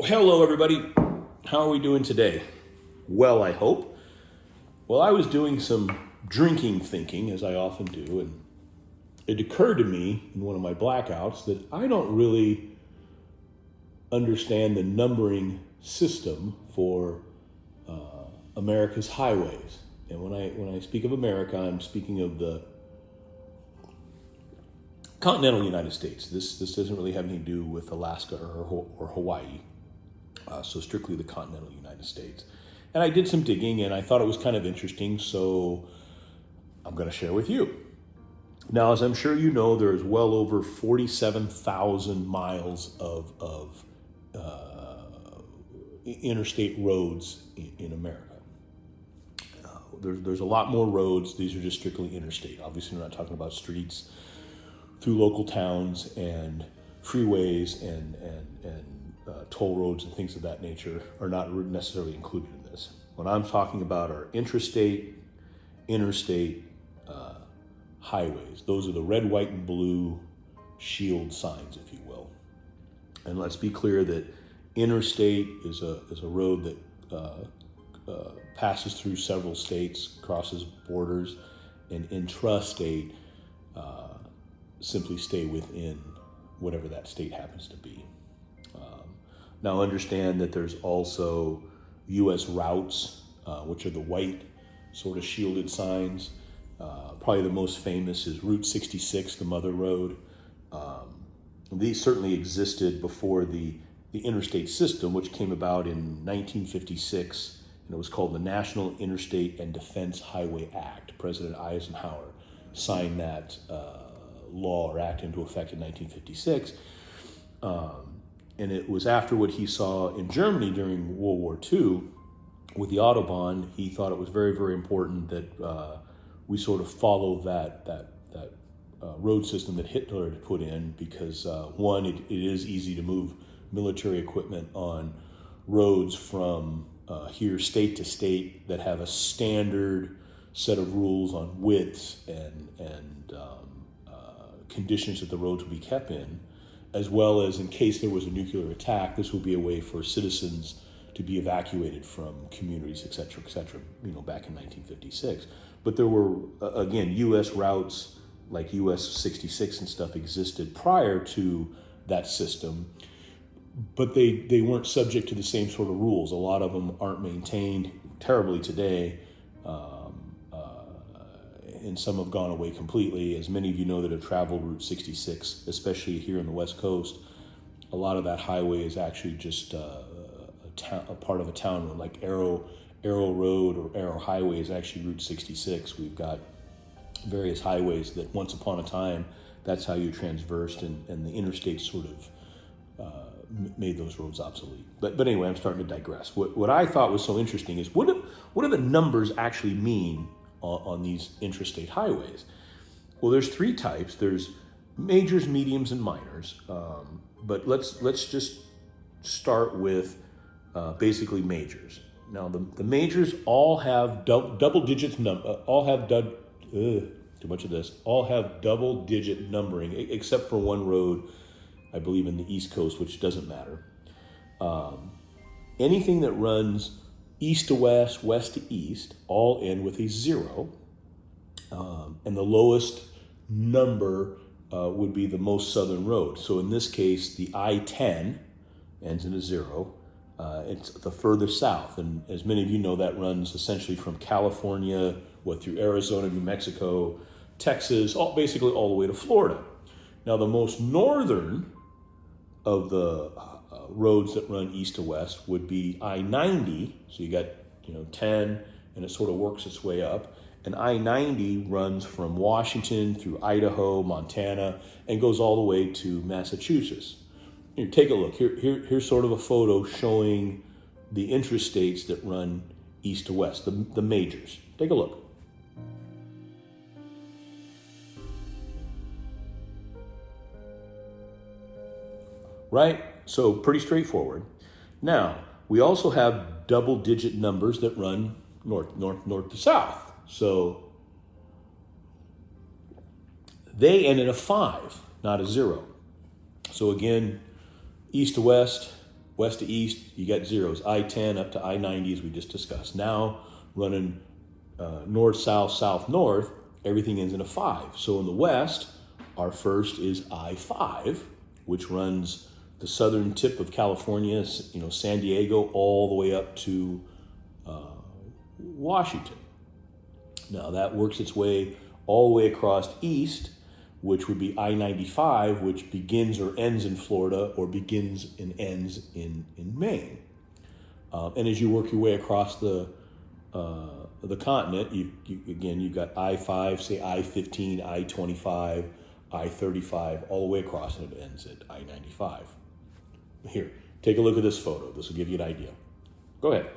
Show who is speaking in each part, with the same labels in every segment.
Speaker 1: Hello everybody. How are we doing today? Well, I hope. Well, I was doing some drinking thinking, as I often do, and it occurred to me in one of my blackouts that I don't really understand the numbering system for America's highways. And when I speak of America, I'm speaking of the continental United States. This doesn't really have anything to do with Alaska or Hawaii. So strictly the continental United States. And I did some digging and I thought it was kind of interesting, so I'm going to share with you. Now, as I'm sure you know, there's well over 47,000 miles of interstate roads in America. There's a lot more roads. These are just strictly interstate. Obviously, we're not talking about streets through local towns and freeways and toll roads and things of that nature are not necessarily included in this. What I'm talking about are intrastate, interstate highways. Those are the red, white, and blue shield signs, if you will. And let's be clear that interstate is a road that passes through several states, crosses borders, and intrastate simply stay within whatever that state happens to be. Now understand that there's also U.S. routes, which are the white sort of shielded signs. Probably the most famous is Route 66, the Mother Road. These certainly existed before the interstate system, which came about in 1956, and it was called the National Interstate and Defense Highway Act. President Eisenhower signed that law or act into effect in 1956. And it was after what he saw in Germany during World War II with the Autobahn. He thought it was very, very important that we sort of follow that road system that Hitler had put in because one, it is easy to move military equipment on roads from here state to state that have a standard set of rules on widths and conditions that the roads will be kept in, as well as in case there was a nuclear attack, this would be a way for citizens to be evacuated from communities, et cetera, back in 1956. But there were, again, U.S. routes like U.S. 66 and stuff existed prior to that system, but they weren't subject to the same sort of rules. A lot of them aren't maintained terribly today, and some have gone away completely. As many of you know that have traveled Route 66, especially here in the West Coast, a lot of that highway is actually just a part of a town road, like Arrow Road or Arrow Highway is actually Route 66. We've got various highways that once upon a time, that's how you traversed, and the interstate sort of made those roads obsolete. But anyway, I'm starting to digress. What I thought was so interesting is what do the numbers actually mean on these intrastate highways? Well, there's three types. There's majors, mediums, and minors. But let's just start with basically majors. Now, the majors all have double digits all have double digit numbering, except for one road, I believe in the East Coast, which doesn't matter. Anything that runs east to west, west to east, all end with a 0. And the lowest number would be the most southern road. So in this case, the I-10 ends in a 0. It's the further south. And as many of you know, that runs essentially from California, through Arizona, New Mexico, Texas, basically all the way to Florida. Now, the most northern of the roads that run east to west would be I-90. So you got 10, and it sort of works its way up. And I-90 runs from Washington through Idaho, Montana, and goes all the way to Massachusetts. Here, take a look. Here's sort of a photo showing the interstates that run east to west, the majors. Take a look. Right? So pretty straightforward. Now, we also have double-digit numbers that run north to south. So they end in a 5, not a 0. So again, east to west, West to east, you got zeros. I-10 up to I-90, as we just discussed. Now, running north, south, south, north, everything ends in a 5. So in the west, our first is I-5, which runs the southern tip of California, San Diego, all the way up to Washington. Now that works its way all the way across east, which would be I-95, which begins or ends in Florida or begins and ends in Maine. And as you work your way across the continent, you've got I-5, say I-15, I-25, I-35, all the way across, and it ends at I-95. Here, take a look at this photo. This will give you an idea. Go ahead.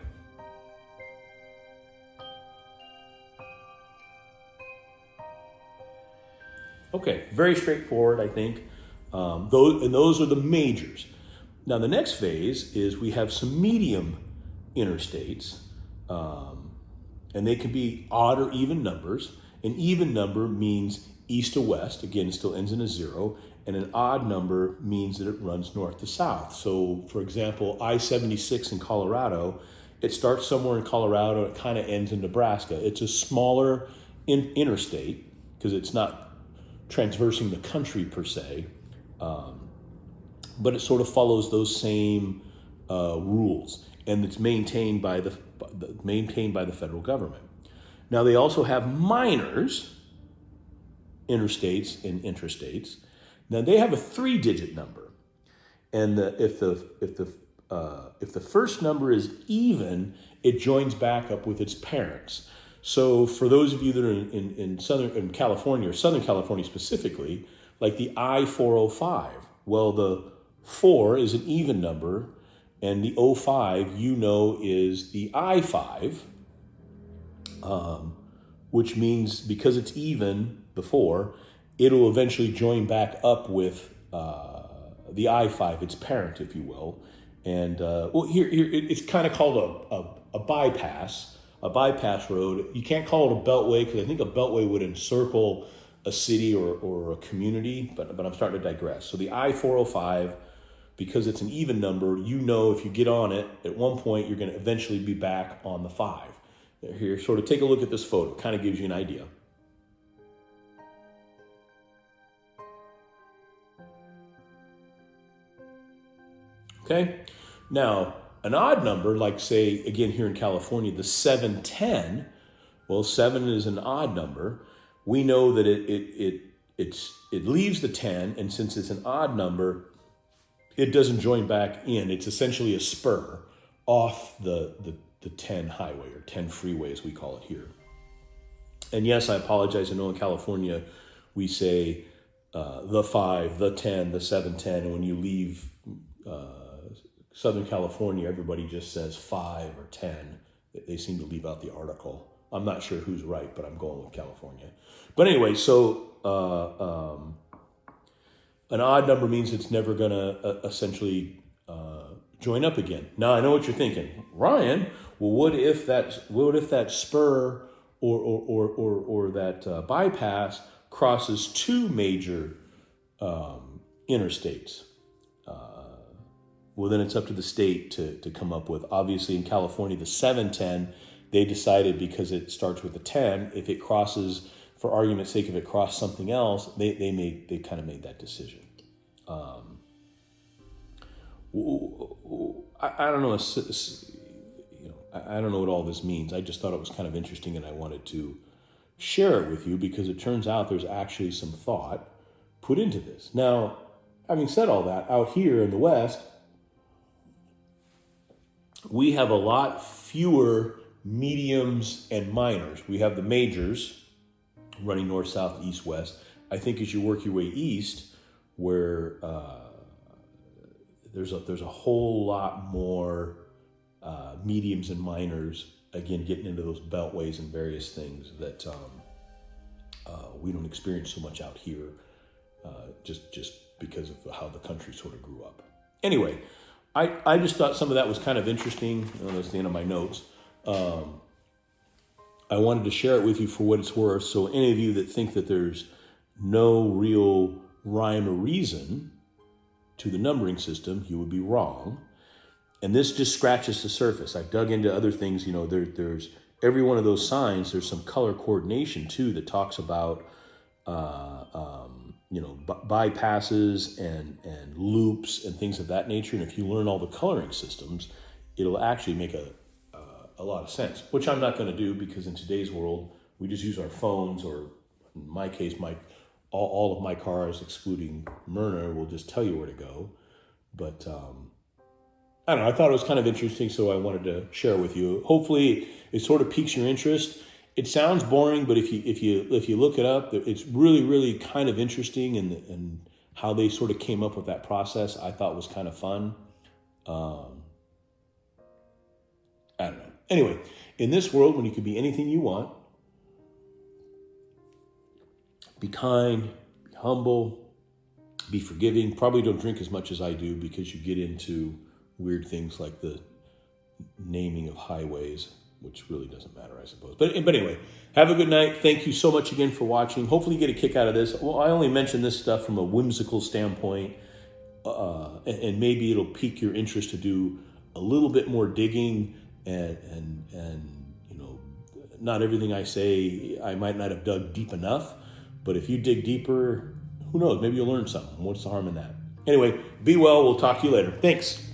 Speaker 1: Okay, very straightforward, I think. Those are the majors. Now, the next phase is we have some medium interstates, and they can be odd or even numbers. An even number means east to west. Again, it still ends in a 0. And an odd number means that it runs north to south. So, for example, I-76 in Colorado, it starts somewhere in Colorado, it kind of ends in Nebraska. It's a smaller interstate because it's not transversing the country per se, but it sort of follows those same rules, and it's maintained by the federal government. Now they also have minors, interstates and intrastates. Now they have a 3-digit number, and if the first number is even, it joins back up with its parents. So for those of you that are in Southern California, or Southern California specifically, like the I-405, well, the 4 is an even number, and the 05, is the I-5, which means because it's even, the 4, it'll eventually join back up with the I-5, its parent, if you will. And here it's kind of called a bypass. A bypass road. You can't call it a beltway because I think a beltway would encircle a city or a community, but I'm starting to digress. So the I-405, because it's an even number, if you get on it, at one point you're going to eventually be back on the 5. Here, sort of take a look at this photo. It kind of gives you an idea. Okay, now, an odd number, like say, again, here in California, the 710, well, 7 is an odd number. We know that it leaves the 10, and since it's an odd number, it doesn't join back in. It's essentially a spur off the 10 highway, or 10 freeway, as we call it here. And yes, I apologize. I know in California, we say the 5, the 10, the 710, and when you leave Southern California, everybody just says 5 or 10. They seem to leave out the article. I'm not sure who's right, but I'm going with California. But anyway, so an odd number means it's never going to essentially join up again. Now, I know what you're thinking. Ryan, well, what if that spur or that bypass crosses 2 major interstates? Well, then it's up to the state to come up with. Obviously, in California, the 710, they decided because it starts with a 10, if it crosses, for argument's sake, if it crossed something else, they kind of made that decision. I don't know. I don't know what all this means. I just thought it was kind of interesting, and I wanted to share it with you because it turns out there's actually some thought put into this. Now, having said all that, out here in the West, we have a lot fewer mediums and minors. We have the majors running north, south, east, west. I think as you work your way east, where there's a whole lot more mediums and minors, again, getting into those beltways and various things that we don't experience so much out here, just because of how the country sort of grew up. Anyway, I just thought some of that was kind of interesting. That's the end of my notes. I wanted to share it with you for what it's worth. So any of you that think that there's no real rhyme or reason to the numbering system, you would be wrong. And this just scratches the surface. I've dug into other things. There's every one of those signs. There's some color coordination too that talks about bypasses and loops and things of that nature. And if you learn all the coloring systems, it'll actually make a lot of sense. Which I'm not going to do, because in today's world we just use our phones, or in my case, all of my cars, excluding Myrna, will just tell you where to go. But I don't know. I thought it was kind of interesting, so I wanted to share it with you. Hopefully, it sort of piques your interest. It sounds boring, but if you look it up, it's really, really kind of interesting, and how they sort of came up with that process, I thought was kind of fun. I don't know. Anyway, in this world, when you can be anything you want, be kind, be humble, be forgiving. Probably don't drink as much as I do, because you get into weird things like the naming of highways, which really doesn't matter, I suppose. But anyway, have a good night. Thank you so much again for watching. Hopefully you get a kick out of this. Well, I only mention this stuff from a whimsical standpoint, and maybe it'll pique your interest to do a little bit more digging, and not everything I say, I might not have dug deep enough, but if you dig deeper, who knows, maybe you'll learn something. What's the harm in that? Anyway, be well. We'll talk to you later. Thanks.